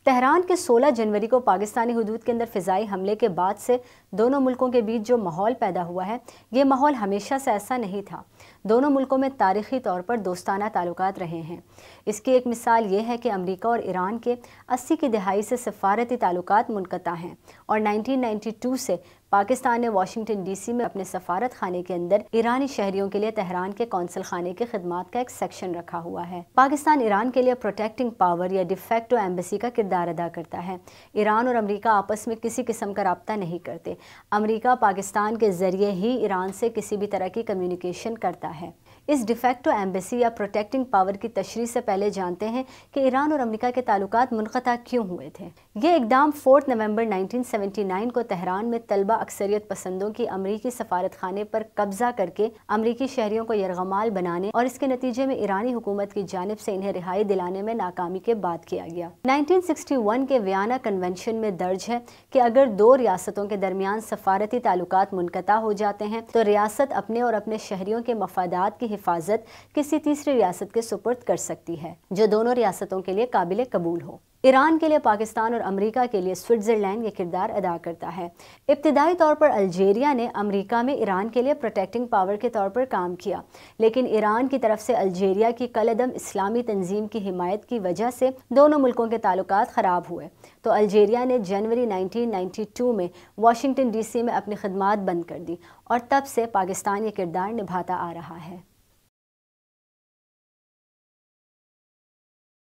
Tehran کے 16 جنوری کو پاکستانی حدود کے اندر فضائی حملے کے بعد سے دونوں ملکوں کے بیچ جو ماحول پیدا ہوا ہے، یہ ماحول ہمیشہ سے ایسا نہیں تھا۔ دونوں ملکوں میں تاریخی طور پر دوستانہ تعلقات رہے ہیں۔ اس کی ایک مثال یہ ہے کہ امریکہ اور ایران کے 80 کی دہائی سے سفارتی تعلقات منقطع ہیں، اور 1992 سے پاکستان نے واشنگٹن ڈی سی میں اپنے سفارت خانے کے اندر ایرانی شہریوں کے لیے تہران کے قونصل خانے کی خدمات کا ایک سیکشن رکھا ہوا ہے۔ پاکستان ایران کے لیے پروٹیکٹنگ پاور یا ڈی فیکٹو ایمبیسی کا کردار ادا کرتا ہے۔ ایران اور امریکہ آپس میں کسی قسم کا رابطہ نہیں کرتے۔ امریکہ پاکستان کے ذریعے ہی ایران سے کسی بھی طرح کی کمیونیکیشن کرتا ہے۔ اس ڈی فیکٹو ایمبیسی یا پروٹیکٹنگ پاور کی تشریح سے پہلے جانتے ہیں کہ ایران اور امریکہ کے تعلقات منقطع کیوں ہوئے تھے۔ یہ اقدام 4 نومبر 1979 کو تہران میں طلبہ اکثریت پسندوں کی امریکی سفارت خانے پر قبضہ کر کے امریکی شہریوں کو یرغمال بنانے اور اس کے نتیجے میں ایرانی حکومت کی جانب سے انہیں رہائی دلانے میں ناکامی کے بعد کیا گیا۔ 1961 کے ویانا کنونشن میں درج ہے کہ اگر دو ریاستوں کے درمیان سفارتی تعلقات منقطع ہو جاتے ہیں تو ریاست اپنے اور اپنے شہریوں کے مفادات کی حفاظت کسی تیسری ریاست کے سپرد کر سکتی ہے جو دونوں ریاستوں کے لیے قابل قبول ہو۔ ایران کے لیے پاکستان اور امریکہ کے لیے سوئٹزرلینڈ یہ کردار ادا کرتا ہے۔ ابتدائی طور پر الجیریا نے امریکہ میں ایران کے لیے پروٹیکٹنگ پاور کے طور پر کام کیا، لیکن ایران کی طرف سے الجیریا کی کالعدم اسلامی تنظیم کی حمایت کی وجہ سے دونوں ملکوں کے تعلقات خراب ہوئے، تو الجیریا نے جنوری 1992 میں واشنگٹن ڈی سی میں اپنی خدمات بند کر دی، اور تب سے پاکستان یہ کردار نبھاتا آ رہا ہے۔